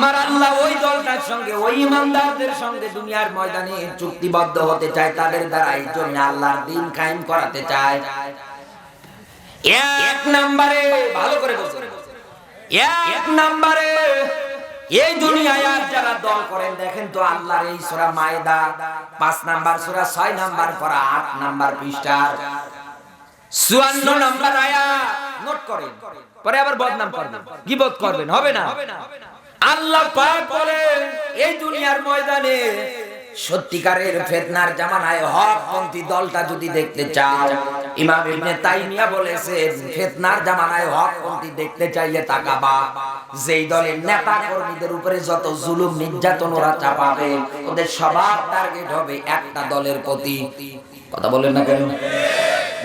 আমার আল্লাহ ওই দলটার সঙ্গে ওই ইমানদারদের সঙ্গে দুনিয়ার ময়দানে চুক্তিবদ্ধ হতে চায়, তাদের দ্বারা এই জন্য আল্লাহর দ্বীন কায়েম করাতে চায়। এক নম্বরে ভালো করে বলুন, এক নম্বরে এই দুনিয়ায় আর যারা দল করেন দেখেন তো আল্লাহর এই সূরা মায়েদা 5 নাম্বার সূরা 6 নাম্বার পড়া 8 নাম্বার পৃষ্ঠার 54 নাম্বার আয়াত নোট করেন, পরে আবার বদনাম করবেন, গীবত করবেন, হবে না। আল্লাহ পাক বলেন এই দুনিয়ার ময়দানে সত্যিকারের ফিতনার জামানায় হকপন্থী দলটা যদি দেখতে চাও, ইমাম ইবনে তাইমিয়া বলেছেন ফিতনার জামানায় হকপন্থী দেখতে চাইলে তাকাবা যেই দলের নেতা কর্মীদের উপরে যত জুলুম নির্যাতন ওরা চাপাবে, ওদের সবার টার্গেট হবে একটা দলের প্রতি। কথা বলেন না কেন?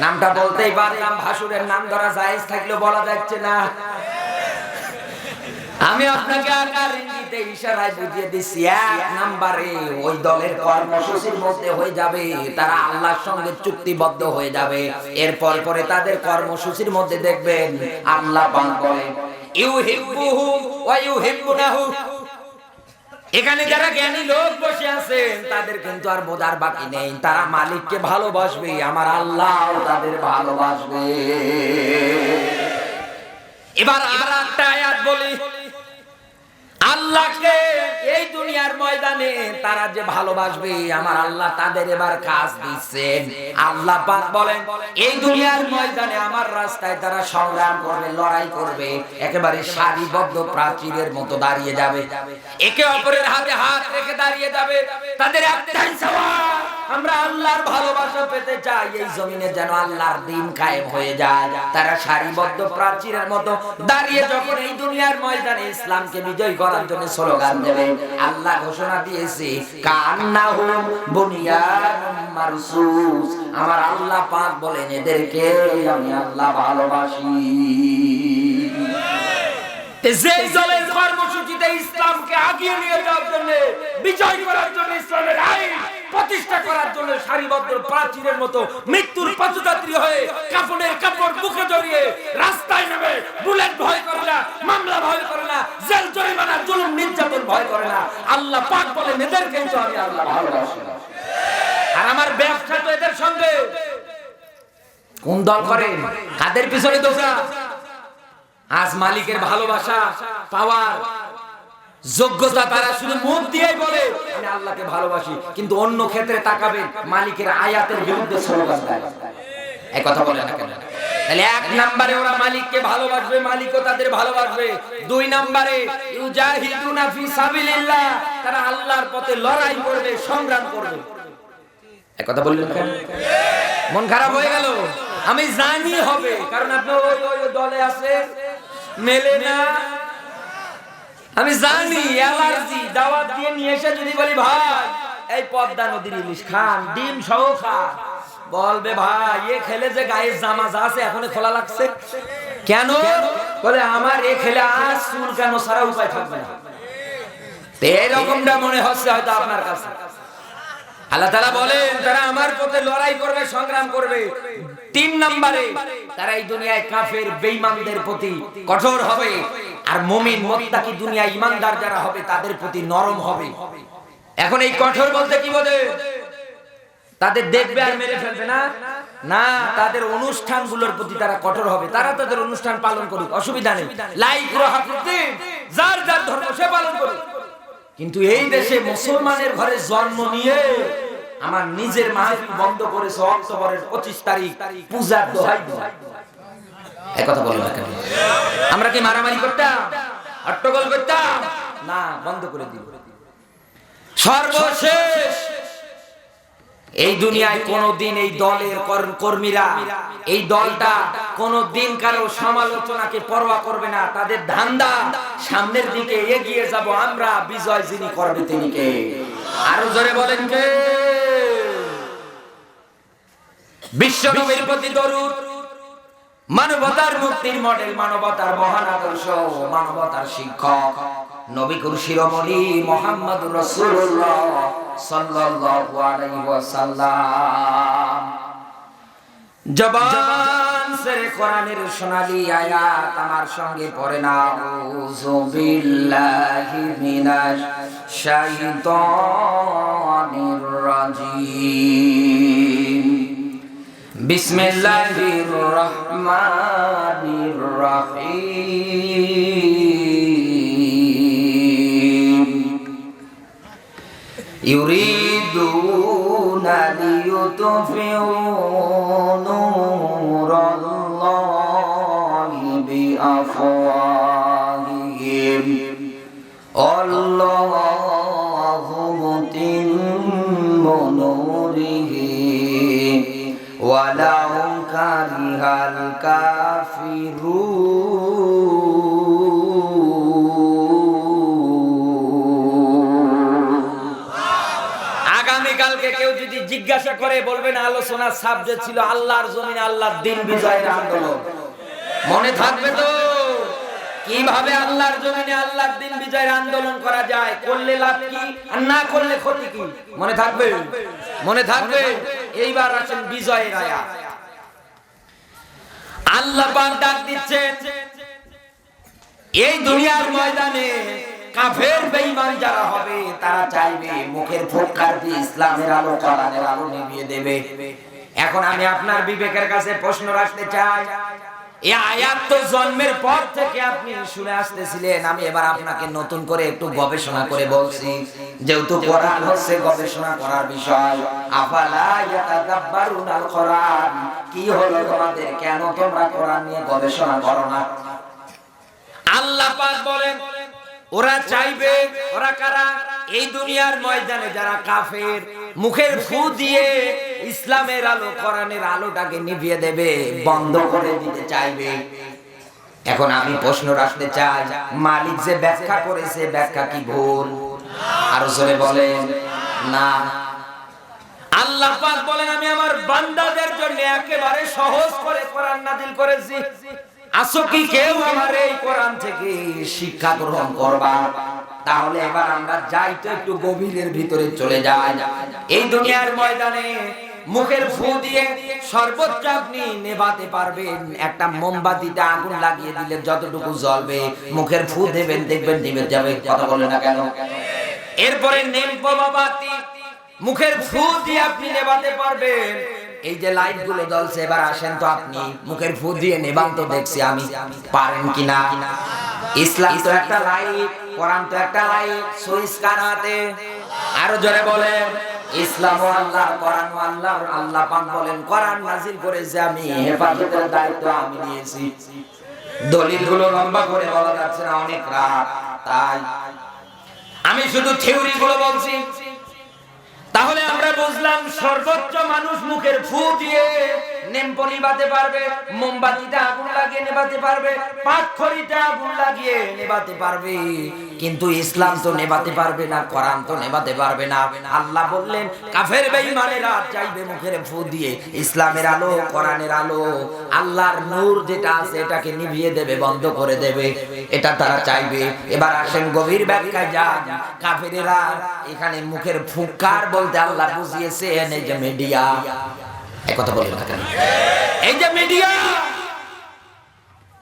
নামটা বলতেই পারলাম, ভাসুরের নাম ধরা জায়েজ থাকলেও বলা যাচ্ছে না। আমি আপনাকে আকার ইঙ্গিতে ইশারায় বুঝিয়ে দিচ্ছি, এক নম্বরে ওই দলের কর্মসূচির মধ্যে হয়ে যাবে তারা আল্লাহর সঙ্গে চুক্তিবদ্ধ হয়ে যাবে। এরপর পরে তাদের কর্মসূচির মধ্যে দেখবেন আল্লাহ পাক বলেন ইউহিব্বুহু ওয়া ইউহিব্বুনাহু। এখানে যারা জ্ঞানী লোক বসে আছেন তাদের কিন্তু আর বোঝার বাকি নেই, তারা মালিককে ভালোবাসবে, আমার আল্লাহ তাদের ভালোবাসবে। এবার আর একটা আয়াত বলি, আল্লাহকে এই দুনিয়ার ময়দানে তারা যে ভালোবাসবে আমার আল্লাহ তাদের এবার কাজ দিচ্ছেন। আল্লাহ পাক বলেন এই দুনিয়ার ময়দানে আমার রাস্তায় তারা সংগ্রাম করবে, লড়াই করবে, একেবারে সারিবদ্ধ প্রাচীরের মতো দাঁড়িয়ে যাবে, একে অপরের হাতে হাত রেখে দাঁড়িয়ে যাবে। তাদের একটাই চাওয়া, আমরা আল্লাহর ভালোবাসা পেতে চাই, এই জমিনে যেন আল্লাহর দ্বীন কায়েম হয়ে যায়। তারা সারিবদ্ধ প্রাচীরের মতো দাঁড়িয়ে যখন এই দুনিয়ার ময়দানে ইসলামকে বিজয় করার জন্য স্লোগান দেবে, আল্লাহ ঘোষণা দিয়েছে কান্নাহুম বুনিয়ানুম মারসুস। আমার আল্লাহ পাক বলেন এদেরকে আমি আল্লাহ ভালোবাসি। যে দলের কর্মসূচিতে ইসলামকে আগিয়ে নিয়ে যাওয়ার জন্য, বিজয় করার জন্য, ইসলামের আইন প্রতিষ্ঠা করার জন্য সারিবদ্ধ প্রাচীরের মতো মৃত্যুর পথযাত্রী হয়ে কাপড়ের কাপড় বুকে জড়িয়ে রাস্তায় নেমে বুলেট ভয় করে না, মামলা ভয় করে না, জেল জরিমানা জুলুম নির্যাতন ভয় করে না, আল্লাহ পাক বলেন এদেরকে কিন্তু আমি আল্লাহ ভালোবাসি। আর আমার ব্যবসা তো এদের সঙ্গে। কোন দল করেন, কাদের পিছনে দোষা? আজ মালিকের ভালোবাসা পাওয়ার যোগ্যতা তারা শুধু মুখ দিয়েই বলে আমি আল্লাহকে ভালোবাসি, কিন্তু অন্য ক্ষেত্রে তাকাবেন মালিকের আয়াতের বিরুদ্ধে স্লোগান দেয়। এই কথা বলে না কেন? তাহলে এক নম্বরে ওরা মালিককে ভালোবাসবে, মালিকও তাদের ভালোবাসবে। দুই নম্বরে ইউজাহিদুনা ফি সাবিলিল্লাহ, তারা আল্লাহর পথে লড়াই করবে, সংগ্রাম করবে। এই কথা বললেন কেন? মন খারাপ হয়ে গেল? আমি জানি হবে, কারণ আপনি ওই দলে আছে, মেলে না। আমি জানি অ্যালার্জি, দাওয়াত দিয়ে নিয়ে এসে যদি বলি ভাই এই পদ্মা নদীর ইলিশ খান, ডিম সহ খান, বলবে ভাই এ খেলে যে গায়ের জামা যা আছে এখনো খোলা লাগছে কেন? বলে আমার এ খেলে আজ চুল কেন সারা উপায় থাকবে না। এরকমটা মনে হচ্ছে হয়তো আপনার কাছে। আল্লাহ তাআলা বলেন তারা আমার পথে লড়াই করবে, সংগ্রাম করবে। তিন নম্বরে তারা এই দুনিয়ায় কাফের বেঈমানদের প্রতি কঠোর হবে, আর মুমিন মুত্তাকি দুনিয়ায় ঈমানদার যারা হবে তাদের প্রতি নরম হবে। এখন এই কঠোর বলতে কি বোঝে? তাদের দেখবে আর মেরে ফেলবে না, না, তাদের অনুষ্ঠানগুলোর প্রতি তারা কঠোর হবে। তারা তাদের অনুষ্ঠান পালন করুক, অসুবিধা নেই, লাইক রাহাফুদ্দিন যার যার ধর্ম সে পালন করুক। কিন্তু এই দেশে মুসলমানের ঘরে জন্ম নিয়ে আমার নিজের মাহফিল বন্ধ করেছে অক্টোবরের 25 তারিখ পূজার দোহাই দিয়ে। এই কথা বলে না কেন? আমরা কি মারামারি করতাম, হট্টগোল করতাম? না, বন্ধ করে দিল। সর্বশেষ এই দুনিয়ায় কোনদিন এই দলের কর্মীরা, এই দলটা কোনদিন কারো সমালোচনাকে পরোয়া করবে না। তাদের ধান্দা সামনের দিকে এগিয়ে যাব আমরা, বিজয় যিনি করবে তিনি কে? আরো জোরে বলেন কে? বিশ্বনবীর প্রতি দরুদ, মানবতার মুক্তির মডেল, মানবতার মহান আদর্শ, মানবতার শিক্ষক নবী কুল শিরোমণি মুহাম্মদুর রাসূলুল্লাহ সাল্লাল্লাহু আলাইহি ওয়াসাল্লাম। জবান সেরে কোরআনের সোনালী আয়াত আমার সঙ্গে পড়ে না। আউযু বিল্লাহি মিনাশ শাইতানির রাজিম। বিসমিল্লাহির রহমানির রহিম। ইউরিদুনা লিইউতফিউ নূরাল্লাহি বিআফওয়াহিহিম আল্লাহু মুতিম্মু নূরিহি ওয়ালাউ কারিহাল কাফিরুন। আগামীকালকে কেউ যদি জিজ্ঞাসা করে বলবেন আলোচনার সাবজেক্ট ছিল আল্লাহর জমিনে আল্লাহর দিন বিজয়ের আন্দোলন। মনে থাকবে তো কিভাবে আল্লাহর জমিনে আল্লাহর দিন বিজয়ের আন্দোলন করা যায়, করলে লাভ কি আর না করলে ক্ষতি কি? মনে থাকবে? মনে থাকবে? এইবার আসেন বিজয়ের আয়াত। আল্লাহ পাক ডাক দিচ্ছেন এই দুনিয়ার ময়দানে কাফের বেঈমান যারা হবে তারা চাইবে মুখের ফুৎকার দিয়ে ইসলামের আলো কোরআনের আলো নিভিয়ে দেবে। এখন আমি আপনার বিবেকের কাছে প্রশ্ন রাখতে চাই, এই আয়াত তো জন্মের পর থেকে আপনি শুনে আসতেছিলেন, আমি এবার আপনাকে নতুন করে একটু গবেষণা করে বলছি, যেহেতু কোরআন হচ্ছে গবেষণা করার বিষয়। আফালা ইয়াতাদাব্বারুনাল কোরআন, কি হলো তোমাদের, কেন তোমরা কোরআন নিয়ে গবেষণা করো না? আল্লাহ পাক বলেন ওরা চাইবে, ওরা কারা? এই দুনিয়ার ময়দানে যারা কাফের মুখের ফু দিয়ে ইসলামের আলো কোরআনের আলোটাকে নিভিয়ে দেবে, বন্ধ করে দিতে চাইবে। এখন আমি প্রশ্ন রাখতে চাই, মালিক যে ব্যাখ্যা করেছে ব্যাখ্যা কি ভুল? আরো জোরে বলেন না। আল্লাহ পাক বলেন আমি আমার বান্দাদের জন্য একেবারে সহজ করে কোরআন নাযিল করেছি। আসো কি কেউ আমার এই কোরআন থেকে শিক্ষা গ্রহণ করবা? তাহলে এবার আমরা যাই তো একটু গভীরের ভিতরে চলে যাই। এই দুনিয়ার ময়দানে মুখের ফু দিয়ে সর্বোচ্চ আপনি নেভাতে পারবেন, একটা মোমবাতিতে আগুন লাগিয়ে দিলে যতটুকু জ্বলবে, মুখের ফু দেবেন দেখবেন নিভে যাবে। কথা বলে না কেন? এরপরে মোমবাতি মুখের ফু দিয়ে আপনি নেভাতে পারবেন। এই যে লাইট গুলো জ্বলছে, এবার আসেন তো আপনি মুখের ফু দিয়ে নেভান তো দেখছি আমি, পারেন কিনা? ইসলাম তো একটা লাইট, কোরআন তো একটা লাইট, সুইচ কার হাতে? আরো জোরে বলেন ইসলাম ও আল্লাহ, কোরআন ও আল্লাহ। আল্লাহ পাক বলেন কোরআন নাযিল করেছে আমি, হেফাজতের দায়িত্ব আমি নিয়েছি। দলিলগুলো লম্বা করে বলা যাচ্ছে না, অনেক রাত, তাই আমি শুধু থিওরি গুলো বলছি। তাহলে আমরা বুঝলাম সর্বোচ্চ মানুষ মুখের ফু দিয়ে নেমপো নিভাতে পারবে, মোমবাতিতে আগুন লাগিয়ে নেভাতে পারবে, পাটখড়িতে আগুন লাগিয়ে নেভাতে পারবে, কিন্তু ইসলাম তো নেভাতে পারবে না, কোরআন তো নেভাতে পারবে না। আল্লাহ বললেন কাফের বেঈমানেরা চাইবে মুখের ফু দিয়ে ইসলামের আলো কোরআনের আলো আল্লাহর নূর যেটা আছে এটাকে নিভিয়ে দেবে, বন্ধ করে দেবে, এটা তারা চাইবে। এবার আসেন গভীর ব্যাখ্যায় যান। কাফেরেরা এখানে মুখের ফুৎকার বলতে আল্লাহ বুঝিয়েছেন এই যে মিডিয়া। এই কথা বলেন না কেন? এই যে মিডিয়া,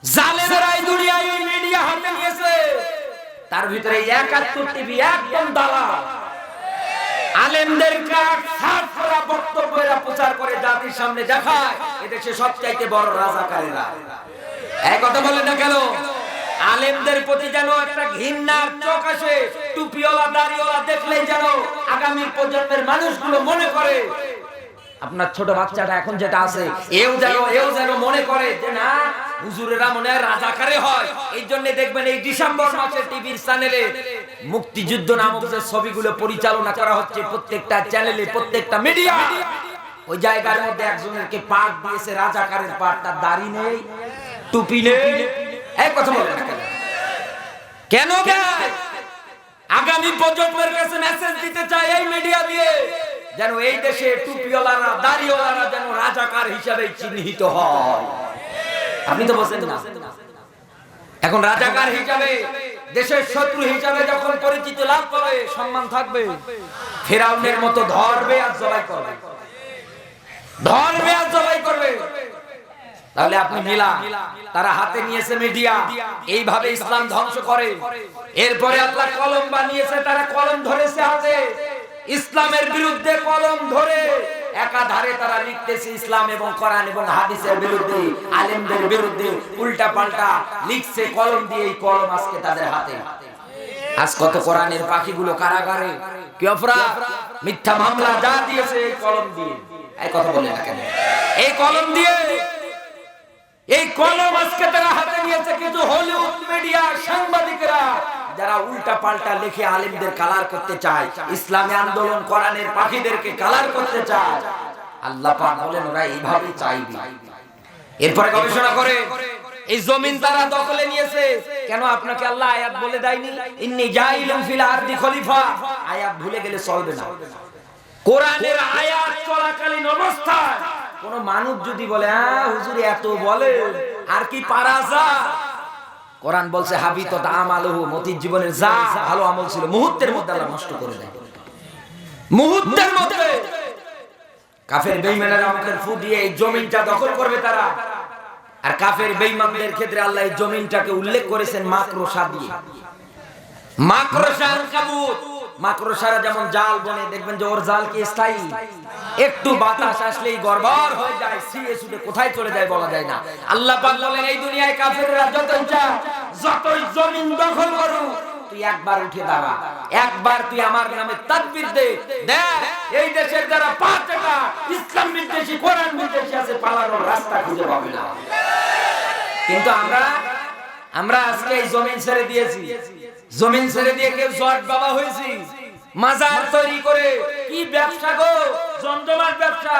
জালেমেরা এই দুনিয়ায় এই মিডিয়া হাতে নিয়েছে, তার ভিতরে 71 টিভি একদম দালাল, আলেমদের কাট সাফ করা বক্তব্য এরা প্রচার করে জাতির সামনে দেখায় এদেশে সবচাইতে বড় রাজাকারেরা। এই কথা বলেন না কেন? আলেমদের প্রতি যেন একটা ঘৃণার চোখ আসে, টুপিওয়ালা দাড়িওয়ালা দেখলেই যেন আগামী প্রজন্মের মানুষগুলো মনে করে, আপনার ছোট বাচ্চাটা এখন যেটা আছে এও যেন মনে করে যে না হুজুরেরা মনে হয় রাজাকারে হয়। এই জন্য দেখবেন এই ডিসেম্বর মাসে টিভির চ্যানেলে মুক্তিযুদ্ধ নামক যে ছবিগুলো পরিচালনা করা হচ্ছে, প্রত্যেকটা চ্যানেলে প্রত্যেকটা মিডিয়া, ওই জায়গার মধ্যে একজনকে পাট দিয়েছে রাজাকারের পাট, তার দাড়ি নেই, টুপি নেই। এই কথা বলে না কেন? আগামী প্রজন্মের কাছে মেসেজ দিতে চাই এই মিডিয়া দিয়ে, যেন এই দেশে টুপিওয়ালারা দাড়িওয়ালারা যেন রাজাকার হিসাবে চিহ্নিত হয়। আপনি তো বলছেন না, এখন রাজাকার হিসাবে দেশের শত্রু হিসাবে যখন পরিচিতি লাভ করে সম্মান থাকবে, ফেরাউনের মতো ধরবে আর জবাই করবে, ধরবে আর জবাই করবে। তাহলে আপনি মিলা, তারা হাতে নিয়েছে মিডিয়া, এইভাবে ইসলাম ধ্বংস করে। এরপরে আল্লাহ কলম বানিয়েছে, তারা কলম ধরেছে হাতে, ইসলামের বিরুদ্ধে কলম ধরে একাধারে তারা লিখতেছে ইসলাম এবং কোরআন এবং হাদিসের বিরুদ্ধে, আলেমদের বিরুদ্ধে উল্টা পাল্টা লিখছে কলম দিয়ে। এই কলম আজকে তাদের হাতে। আজ কত কোরআনের পাখিগুলো কারাগারে, কি অপরাধ, মিথ্যা মামলা যা দিয়েছে এই কলম দিয়ে। এই কথা বলে না কেন? এই কলম দিয়ে, এই কলম আজকে তারা হাতে নিয়েছে। কিন্তু হলিউড মিডিয়া সাংবাদিকরা যারা উল্টা পাল্টা লিখে আলেমদের কালার করতে চায়, ইসলামী আন্দোলন কোরআনের পাখিদেরকে কালার করতে চায়, আল্লাহ পাক বলেন ওরা এইভাবেই চাইবে। এরপরে গবেষণা করে এই জমিন তারা দখলে নিয়েছে কেন? আপনাকে আল্লাহ আয়াত বলে দেয়নি ইন্নী জাইলুন ফিল আরদি খলিফা? আয়াত ভুলে গেলে চলবে না। কোরআনের আয়াত চলাকালীন অবস্থায় কোন মানুষ যদি বলে হুজুর এত বলে আর কি পারা যায়, কোরআন বলছে হাবিতত আমালুহু, মতির জীবনের যা ভালো আমল ছিল মুহূর্তের মধ্যে আল্লাহ নষ্ট করে দেয়। মুহূর্তের মধ্যে কাফের বেঈমানেরা মুখের ফু দিয়ে এই জমিনটা দখল করবে তারা। আর কাফের বেঈমানদের ক্ষেত্রে আল্লাহ এই জমিনটাকে উল্লেখ করেছেন মাকড়সা দিয়ে। মাকড়সা, আনকাবুত, মাকড়সারা যেমন জাল বনে, দেখবেন যে ওর জাল কি স্থায়ী, একটু বাতাস আসলেই গড়বড় হয়ে যায়, ছিঁড়ে ছুটে কোথায় চলে যায় বলা যায় না। আল্লাহ পাক বলেন এই দুনিয়ায় কাফেররা যতই জমিন দখল করুক, তুই একবার উঠে দাঁড়া, একবার তুই আমার নামে তাকবীর দে, দেখ এই দেশের যারা পাঁচটা ইসলাম বিদ্বেষী কোরআন বিদ্বেষী আছে, পালানোর রাস্তা খুঁজে পাবে না। কিন্তু আমরা আজকে এই জমিন ছেড়ে দিয়েছি। জমিন ছেড়ে দিয়ে কেউ জট বাবা হয়েছি, মাজার তৈরি করে কি ব্যবসা গো, জমজমাট ব্যবসা।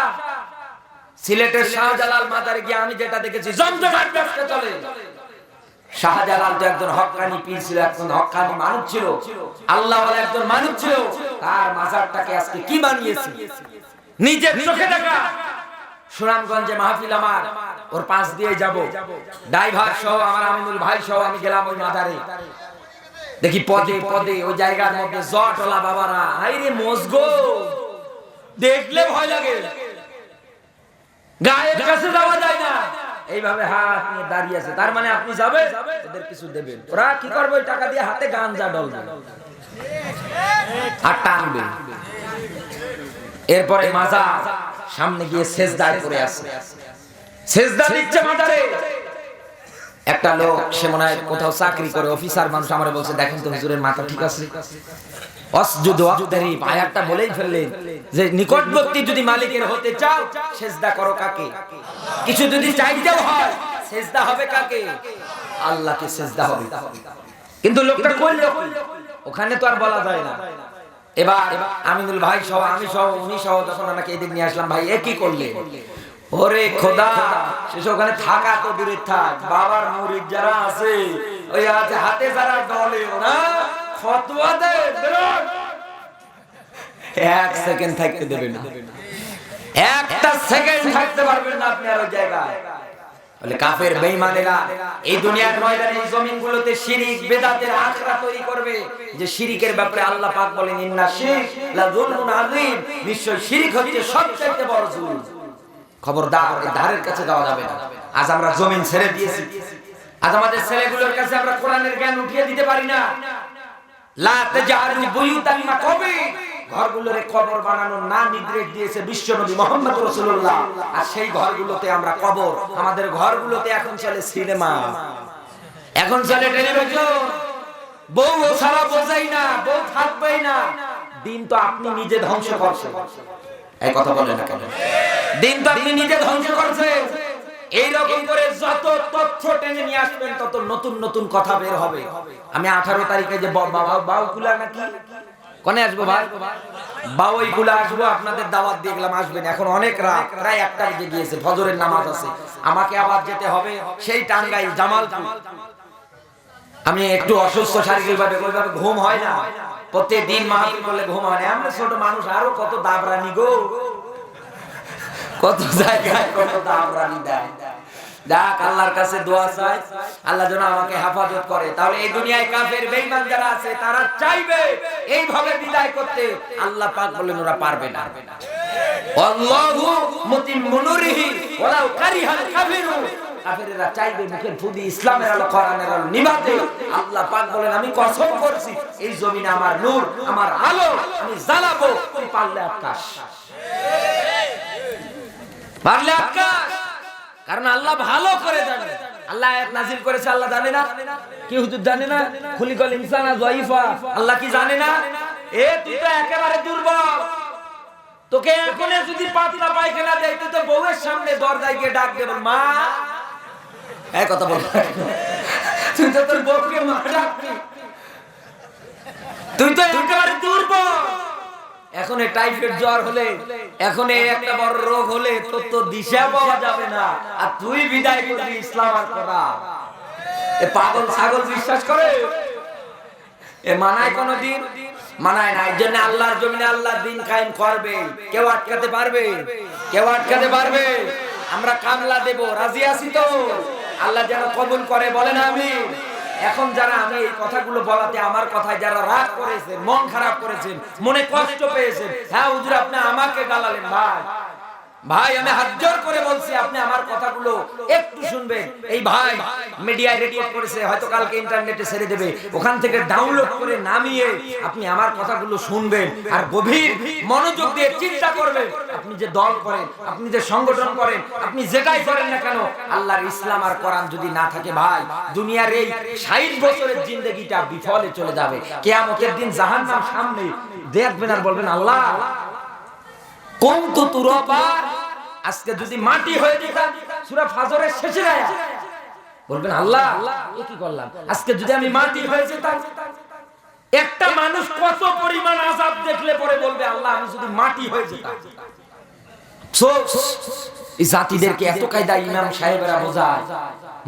সিলেটের শাহজালাল মাজারে গিয়ে আমি যেটা দেখেছি, জমজমাট ব্যবসা চলে। শাহজালাল তো একজন হক্কানি পীর ছিল, একজন হক্কানি মানুষ ছিল, আল্লাহওয়ালা একজন মানুষ ছিল। তার মাজারটাকে আজকে কি বানিয়েছে নিজের চোখে দেখা। সুনামগঞ্জে মাহফিল আমার, ওর পাশ দিয়ে যাব, ড্রাইভার সহ আমার আমিনুল ভাই সহ আমি গেলাম ওই মাজারে। দেখি পদে পদে ওই জায়গার মধ্যে জটলা বাবারা, আইরে মজগো, দেখলে ভয় লাগে, গায়ের কাছে যাওয়া যায় না, এইভাবে হাত নিয়ে দাঁড়িয়ে আছে। তার মানে আপনি যাবেন, ওদের কিছু দেবেন, ওরা কি করবে? ওই টাকা দিয়ে হাতে গাঞ্জা ডলবে আর টানবে। এরপরে মাজার সামনে গিয়ে সেজদায় পড়ে আছে, সেজদা দিচ্ছে মাজারে। একটা লোক, সে মনে হয় কোথাও চাকরি করে, অফিসার মানুষ, আমারে বলছে দেখেন তো হুজুরের মাথা ঠিক আছে। অসজুদু ওয়াক্তারিব আয়াতটা বলেই ফেললেন যে নিকটবর্তী যদি মালিকের হতে চাও সেজদা করো কাকে? কিছু যদি চাইতেও হয় সেজদা হবে কাকে? আল্লাহকে সেজদা হবে। কিন্তু লোকটা কইল ওখানে তো আর বলা যায় না। এবার আমিনুল ভাই সহ, আমি সহ, উনি সহ যখন আমাকে এদিক নিয়ে আসলাম, ভাই এ কি করলে? ওরে খোদা, শেষ ওখানে থাকা তো দূরে থাক, বাবার মুরিদ যারা আছে, ওই আছে হাতে যারা ডলে, ওরা ফতোয়া দেয়, এক সেকেন্ড থাকতে দেবে না, একটা সেকেন্ড থাকতে পারবেন না আপনি আর ওই জায়গায়। বলে কাফের বেঈমানেরা এই দুনিয়ার ময়দানে, এই জমিনগুলোতে শিরক বেদাতের আখড়া তৈরি করবে, যে শিরকের ব্যাপারে আল্লাহ পাক বলেন ইন্না শিরক লা যুলমুন আযীম, নিশ্চয় শিরক হচ্ছে সবচেয়ে বড় জুলুম। খবরদার এই ধারের কাছে যাওয়া যাবে না। আজ আমরা জমিন ছেড়ে দিয়েছি, আজ আমাদের ছেলেগুলোর কাছে আমরা কোরআনের জ্ঞান উঠিয়ে দিতে পারি না। লা তাজআলু বুয়ুতান মাকাবির, ঘরগুলোরে কবর বানানোর না নির্দেশ দিয়েছে বিশ্বনবী মুহাম্মদ রাসূলুল্লাহ। আর সেই ঘরগুলোতে আমরা কবর, আমাদের ঘরগুলোতে এখন চলে সিনেমা, এখন চলে টেলিভিশন, বউ সারা বোঝাই না, বউ থাকবেই না। দিন তো আপনি নিজে ধ্বংস করছেন। এই কথা বলেন না কেন? দিন তো আপনি নিজে ধ্বংস করছেন। এইরকম করে যত তথ্য টেনে নিয়ে আসবেন তত নতুন নতুন কথা বের হবে। আমি 18 তারিখে যে বাউকুলা নাকি কোনে আসবো ভাই, বাউইকুলা আসবো, আপনাদের দাওয়াত দিয়ে গেলাম, আসবেন। এখন অনেক রাত, প্রায় 1টা বেজে গিয়েছে, ফজরের নামাজ আছে, আমাকে আবার যেতে হবে সেই টাঙ্গাইল জামালপুর। আমি একটু অসুস্থ শারীরিকভাবে, ওইভাবে ঘুম হয় না, প্রত্যেকদিন মাহফিল করলে ঘুম হয় না। আমরা ছোট মানুষ, আরো কত দাবরানি গো, কত জায়গায় কত দাবরানি দেয়। যাক, আল্লাহর কাছে দোয়া চাই, আল্লাহ যেন আমাকে হেফাজত করে। তাহলে এই দুনিয়ায় কাফের বেঈমান যারা আছে তারা চাইবে এইভাবে বিদায় করতে, আল্লাহ পাক বলেন ওরা পারবে না। আল্লাহু মুতিম্মু নূরিহি ওয়ালাউ কারিহাল কাফিরুন, কাফেরেরা চাইবে মুখের ফুদি ইসলামের আলো কোরআনের আলো নিভাতে। আল্লাহ পাক বলেন আমি কসম করছি এই জমিনে আমার নূর আমার আলো আমি জ্বালাবো, তুই পারলে আকাশ, পারলে আকাশ। কারণ আল্লাহ ভালো করে জানে। আল্লাহ আয়াত নাযিল করেছে, আল্লাহ জানে না? কি হুজুর জানে না? খুলিকাল ইনসানা যায়িফা, আল্লাহ কি জানে না? তুই তো একেবারে দুর্বল। তোকে এখনই যদি পাতলা পায়খানা দেয় তুই তো বউয়ের সামনে দরজায় গিয়ে ডাক দেব মা, এই কথা বল। তুই তো তোর বউকে মা ডাকবি, তুই তো একেবারে দুর্বল। এখন এই টাইফয়েড জ্বর হলে, এখন এই একটা বড় রোগ হলে তোর তো দিশা পাওয়া যাবে না, আর তুই বিদায় করবি ইসলাম আর কোরআন। এ পাগল ছাগল বিশ্বাস করে? এ মানায় কোনদিন? মানায় না। এর জন্য আল্লাহর জমিনে আল্লাহর দ্বীন কায়েম করবে, কেউ আটকাতে পারবে? কেউ আটকাতে পারবে? আমরা কামলা দেব, রাজি আছি তো? আল্লাহ যেন কবুল করে, বলেন আমিন। এখন যারা আমি এই কথাগুলো বলাতে আমার কথায় যারা রাগ করেছেন, মন খারাপ করেছেন, মনে কষ্ট পেয়েছেন, হ্যাঁ হুজুর আপনি আমাকে গালালেন, ভাই ভাই আমি হাত জোর করে বলছি আপনি আমার কথাগুলো একটু শুনবেন। এই ভাই মিডিয়ায় রেকর্ড করেছে, হয়তো কালকে ইন্টারনেটে ছেড়ে দেবে, ওখান থেকে ডাউনলোড করে নামিয়ে আপনি আমার কথাগুলো শুনবেন আর গভীর মনোযোগ দিয়ে চিন্তা করবেন। আপনি যে দল করেন, আপনি যে সংগঠন করেন, আপনি যেটাই করেন না কেন, আল্লাহর ইসলাম আর কোরআন যদি না থাকে ভাই, দুনিয়ার এই 60 বছরের জিন্দেগিটা বিফলে চলে যাবে। কিয়ামতের দিন জাহান্নাম সামনে দেখবেন আর বলবেন আল্লাহ কোনতো তুরাবা, আজকে যদি মাটি হয়ে যেতাম, সূরা ফাজরের শেষের আয়াত, বলবেন আল্লাহ এ কি করলাম, আজকে যদি আমি মাটি হয়ে যেতাম। একটা মানুষ কত পরিমাণ আযাব দেখলে পরে বলবে আল্লাহ আমি যদি মাটি হয়ে যেতাম। এই জাতিদেরকে এত কায়দা ইমাম সাহেবেরা বোঝায়,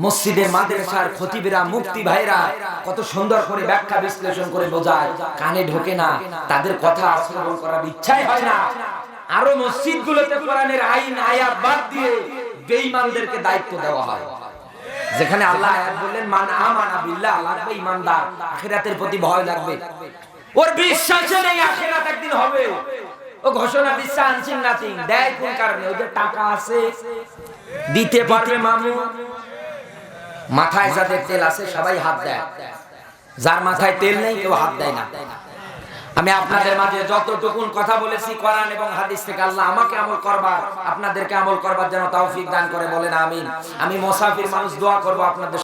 মসজিদের মাদ্রাসার খতিবেরা মুফতি ভাইরা কত সুন্দর করে ব্যাখ্যা বিশ্লেষণ করে বোঝায়, কানে ঢোকে না, তাদের কথা শ্রবণ করার ইচ্ছাই হয় না। আরো মসজিদগুলোতে কোরআনের আইন আয়াত বাদ দিয়ে বেঈমানদেরকে দায়িত্ব দেওয়া হয়। যেখানে আল্লাহ আয়াত বললেন মান আমানা বিল্লাহ, লাগবে ঈমানদার, আখিরাতের প্রতি ভয় লাগবে, ওর বিশ্বাসে নেই আখিরাত একদিন হবে। ও ঘোষণা দিচ্ছে আনছিন নাথিং, দেয় কোন কারণে? ওই যে টাকা আছে, দিতে পারবে মামু, মাথায় যাদের তেল আছে সবাই হাত দেয়, যার মাথায় তেল নেই কেউ হাত দেয় না। আমি আপনাদের মাঝে যতটুকুন কথা বলেছি কোরআন এবং হাদিস থেকে, আল্লাহ আমাকে আমল করবার, আপনাদেরকে আমল করবার যেন তৌফিক দান করে, বলেন আমিন। আমি মুসাফির মানুষ, দোয়া করব আপনাদের